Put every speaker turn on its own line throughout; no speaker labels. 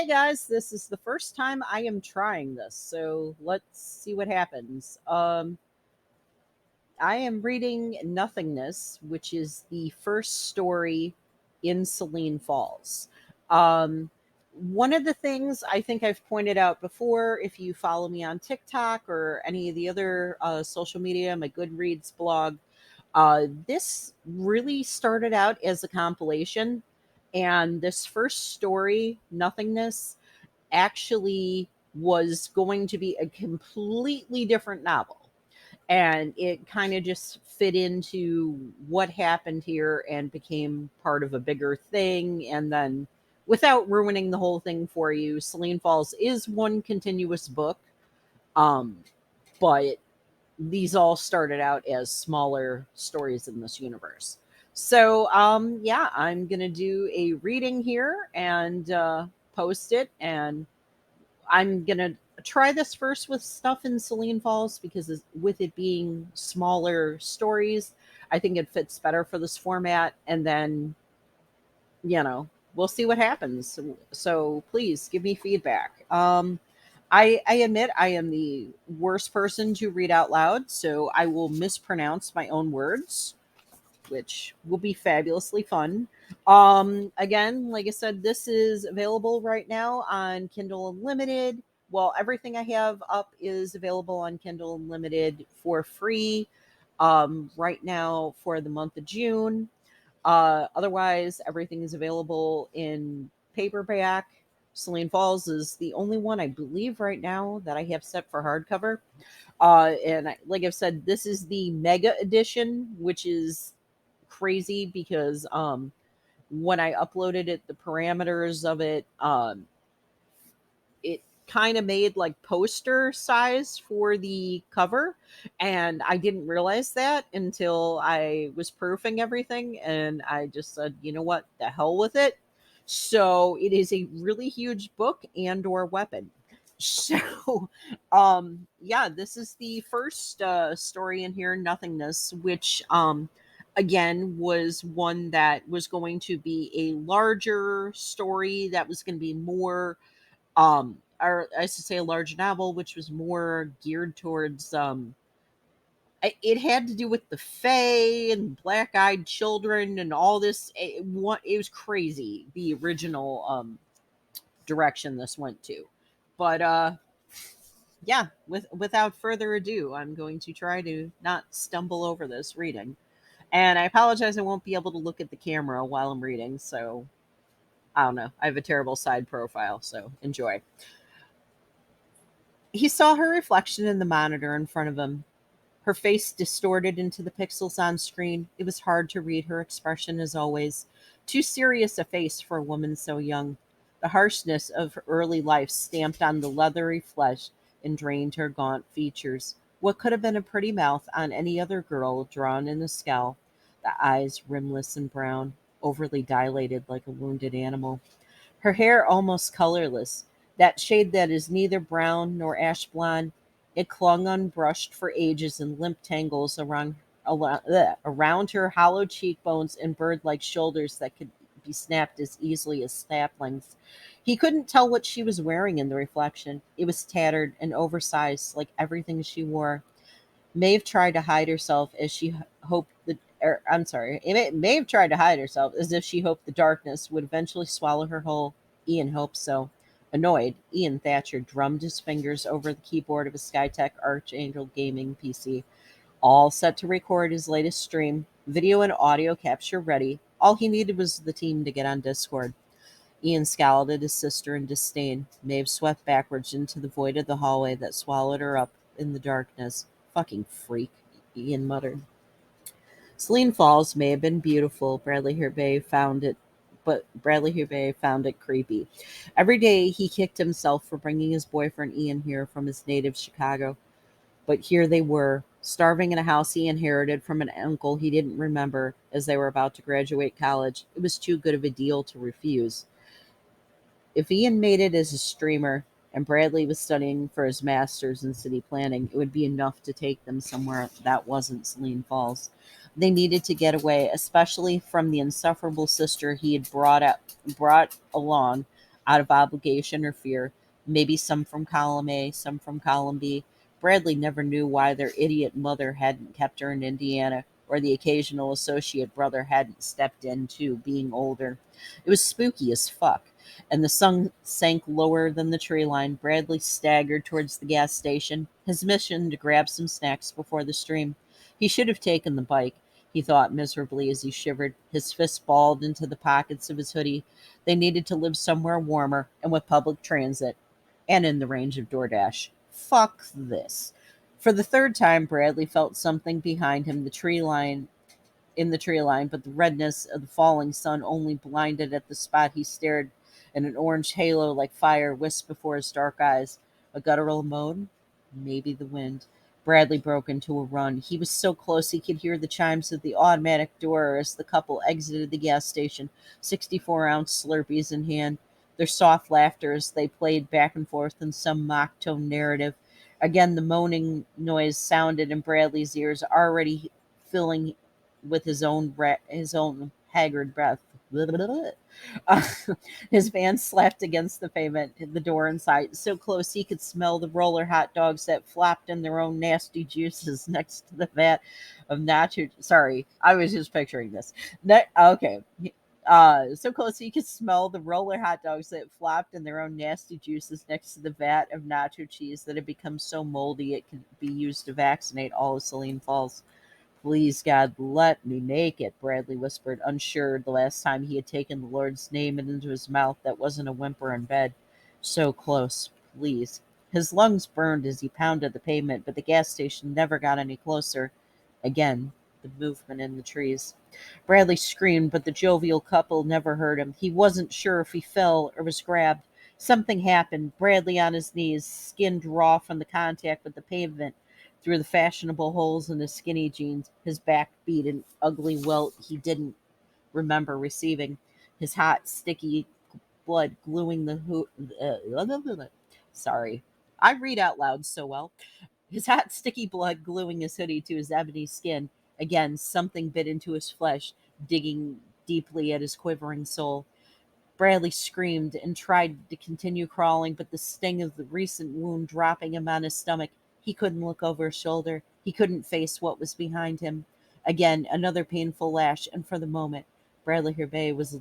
guys, this is the first time I am trying this, so let's see what happens. I am reading Nothingness, which is the first story in Selene Falls. Um, One of the things I think I've pointed out before, if you follow me on TikTok or any of the other social media, my Goodreads blog, this really started out as a compilation. And this first story, Nothingness, actually was going to be a completely different novel. And it kind of just fit into what happened here and became part of a bigger thing. And then, without ruining the whole thing for you, Selene Falls is one continuous book. Um, but these all started out as smaller stories in this universe. So, yeah, I'm going to do a reading here and post it. And I'm going to try this first with stuff in Selene Falls because with it being smaller stories, I think it fits better for this format. And then, we'll see what happens. So please give me feedback. I admit I am the worst person to read out loud, so I will mispronounce my own words, which will be fabulously fun. Again, like I said, this is available right now on Kindle Unlimited. Well, everything I have up is available on Kindle Unlimited for free right now for the month of June. Otherwise, everything is available in paperback. Selene Falls is the only one I believe right now that I have set for hardcover. Like I've said, this is the mega edition, which is crazy because when I uploaded it, the parameters of it, it kind of made like poster size for the cover, and I didn't realize that until I was proofing everything, and I just said, you know what, the hell with it. So it is a really huge book and or weapon. So yeah, this is the first story in here, Nothingness, which again was one that was going to be a larger story that was going to be more or I should say a large novel, which was more geared towards it had to do with the Fae and black-eyed children and all this. It was crazy, the original direction this went to. But yeah, without further ado, I'm going to try to not stumble over this reading. And I apologize, I won't be able to look at the camera while I'm reading, so I don't know. I have a terrible side profile, so enjoy. He saw her reflection in the monitor in front of him, her face distorted into the pixels on screen. It was hard to read her expression as always. Too serious a face for a woman so young. The harshness of her early life stamped on the leathery flesh and drained her gaunt features. What could have been a pretty mouth on any other girl drawn in a scowl, the eyes rimless and brown, overly dilated like a wounded animal. Her hair almost colorless, that shade that is neither brown nor ash blonde. It clung unbrushed for ages in limp tangles around her hollow cheekbones and bird-like shoulders that could be snapped as easily as saplings. He couldn't tell what she was wearing in the reflection. It was tattered and oversized, like everything she wore. Maeve tried to hide herself as she hoped the. I'm sorry. Maeve tried to hide herself as if she hoped the darkness would eventually swallow her whole. Ian hoped so. Annoyed, Ian Thatcher drummed his fingers over the keyboard of his Skytech Archangel gaming PC, all set to record his latest stream, video and audio capture ready. All he needed was the team to get on Discord. Ian scowled at his sister in disdain. Maeve swept backwards into the void of the hallway that swallowed her up in the darkness. Fucking freak, Ian muttered. Selene Falls may have been beautiful, Bradley Herbe found it creepy. Every day he kicked himself for bringing his boyfriend Ian here from his native Chicago. But here they were, starving in a house he inherited from an uncle he didn't remember as they were about to graduate college. It was too good of a deal to refuse. If Ian made it as a streamer and Bradley was studying for his master's in city planning, it would be enough to take them somewhere that wasn't Selene Falls. They needed to get away, especially from the insufferable sister he had brought along out of obligation or fear, maybe some from column A, some from column B. Bradley never knew why their idiot mother hadn't kept her in Indiana, or the occasional associate brother hadn't stepped in too, being older. It was spooky as fuck, and the sun sank lower than the tree line. Bradley staggered towards the gas station, his mission to grab some snacks before the stream. He should have taken the bike, he thought miserably as he shivered, his fists balled into the pockets of his hoodie. They needed to live somewhere warmer and with public transit and in the range of DoorDash. Fuck this. For the third time, Bradley felt something behind him, the tree line, but the redness of the falling sun only blinded at the spot he stared, and an orange halo like fire whisked before his dark eyes. A guttural moan? Maybe the wind. Bradley broke into a run. He was so close he could hear the chimes of the automatic door as the couple exited the gas station, 64-ounce Slurpees in hand, their soft laughter as they played back and forth in some mock tone narrative. Again, the moaning noise sounded in Bradley's ears, already filling with his own haggard breath. Uh, his van slapped against the pavement, the door in sight, so close he could smell the roller hot dogs that flopped in their own nasty juices next to the vat of nacho. Sorry, I was just picturing this. Okay. So close he could smell the roller hot dogs that flopped in their own nasty juices next to the vat of nacho cheese that had become so moldy it could be used to vaccinate all of Selene Falls. Please, God, let me make it, Bradley whispered, unsure the last time he had taken the Lord's name into his mouth that wasn't a whimper in bed. So close, please. His lungs burned as he pounded the pavement, but the gas station never got any closer. Again, the movement in the trees. Bradley screamed, but the jovial couple never heard him. He wasn't sure if he fell or was grabbed. Something happened. Bradley on his knees, skin raw from the contact with the pavement, through the fashionable holes in his skinny jeans, his back beat an ugly welt he didn't remember receiving, his hot, sticky blood gluing sorry. I read out loud so well. His hot, sticky blood gluing his hoodie to his ebony skin. Again, something bit into his flesh, digging deeply at his quivering soul. Bradley screamed and tried to continue crawling, but the sting of the recent wound dropping him on his stomach, he couldn't look over his shoulder. He couldn't face what was behind him. Again, another painful lash, and for the moment, Bradley Hervey was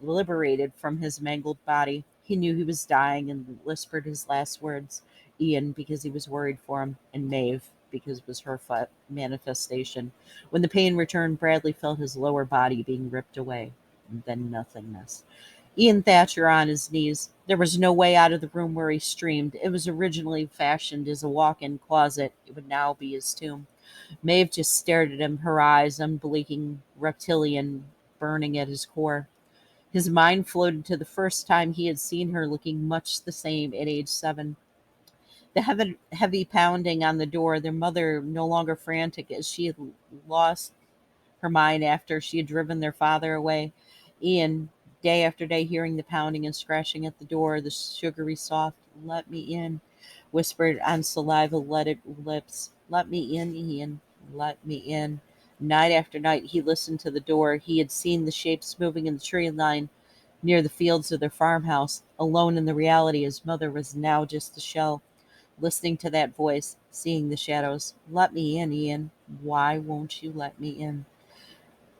liberated from his mangled body. He knew he was dying and whispered his last words. Ian, because he was worried for him, and Maeve, because it was her manifestation. When the pain returned, Bradley felt his lower body being ripped away. And then nothingness. Ian Thatcher on his knees. There was no way out of the room where he streamed. It was originally fashioned as a walk-in closet. It would now be his tomb. Maeve just stared at him, her eyes unblinking, reptilian, burning at his core. His mind floated to the first time he had seen her looking much the same at age 7. The heavy pounding on the door, their mother no longer frantic as she had lost her mind after she had driven their father away. Ian, day after day, hearing the pounding and scratching at the door, the sugary soft, "Let me in," whispered on saliva-leaded lips. "Let me in, Ian. Let me in." Night after night, he listened to the door. He had seen the shapes moving in the tree line near the fields of their farmhouse. Alone in the reality, his mother was now just a shell. Listening to that voice, seeing the shadows. "Let me in, Ian. Why won't you let me in?"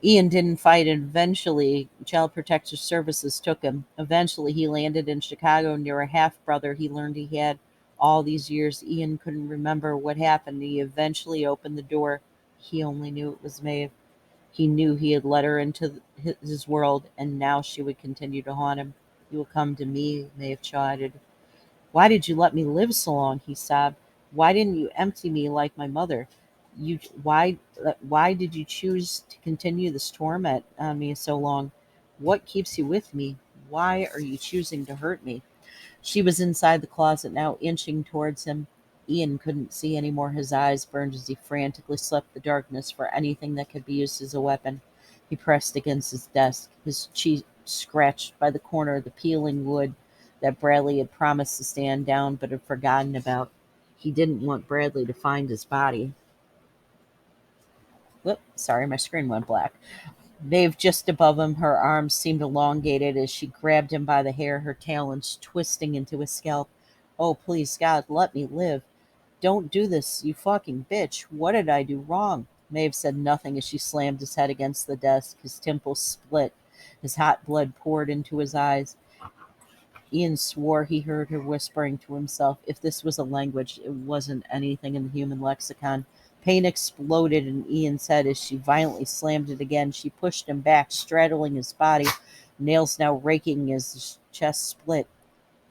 Ian didn't fight, and eventually Child Protective Services took him. Eventually, he landed in Chicago near a half-brother he learned he had. All these years, Ian couldn't remember what happened. He eventually opened the door. He only knew it was Maeve. He knew he had let her into his world, and now she would continue to haunt him. "You will come to me," Maeve chided. "Why did you let me live so long?" he sobbed. "Why didn't you empty me like my mother? You why did you choose to continue this torment on me so long? What keeps you with me? Why are you choosing to hurt me?" She was inside the closet now, inching towards him. Ian couldn't see any more. His eyes burned as he frantically swept the darkness for anything that could be used as a weapon. He pressed against his desk, his cheek scratched by the corner of the peeling wood that Bradley had promised to stand down but had forgotten about. He didn't want Bradley to find his body. Whoop, sorry, my screen went black. Maeve just above him, her arms seemed elongated as she grabbed him by the hair, her talons twisting into his scalp. Oh, please, God, let me live. Don't do this, you fucking bitch. What did I do wrong? Maeve said nothing as she slammed his head against the desk. His temples split. His hot blood poured into his eyes. Ian swore he heard her whispering to himself. If this was a language, it wasn't anything in the human lexicon. Pain exploded in Ian's head as she violently slammed it again. She pushed him back, straddling his body, nails now raking as his chest split.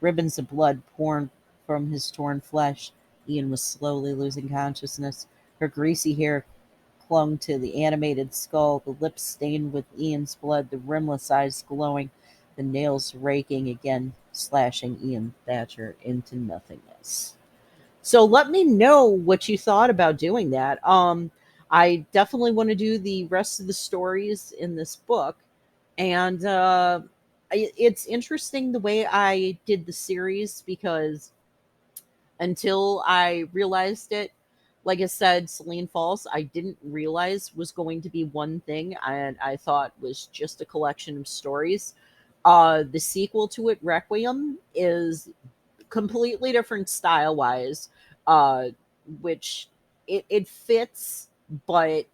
Ribbons of blood poured from his torn flesh. Ian was slowly losing consciousness. Her greasy hair clung to the animated skull, the lips stained with Ian's blood, the rimless eyes glowing, the nails raking again, slashing Ian Thatcher into nothingness. So let me know what you thought about doing that. I definitely want to do the rest of the stories in this book, and it's interesting the way I did the series because until I realized it. Like I said, Selene Falls, I didn't realize was going to be one thing, and I thought was just a collection of stories. The sequel to it, Requiem, is completely different style wise, uh, which it fits, but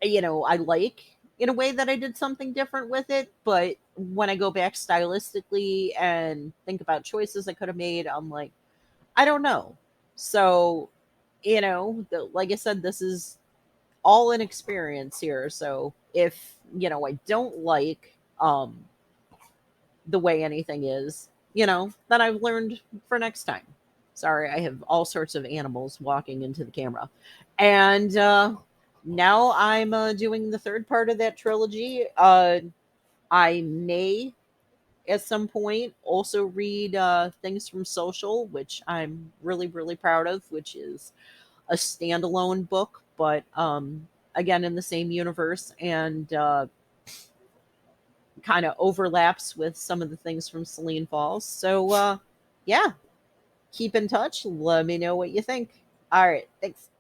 I like in a way that I did something different with it. But when I go back stylistically and think about choices I could have made, I'm like, I don't know. So, like I said, this is all an experience here. So if, I don't like the way anything is, then I've learned for next time. Sorry, I have all sorts of animals walking into the camera. And now I'm doing the third part of that trilogy. I may at some point also read things from Social, which I'm really, really proud of, which is a standalone book, but again in the same universe and kind of overlaps with some of the things from Selene Falls. So yeah, keep in touch. Let me know what you think. All right, thanks.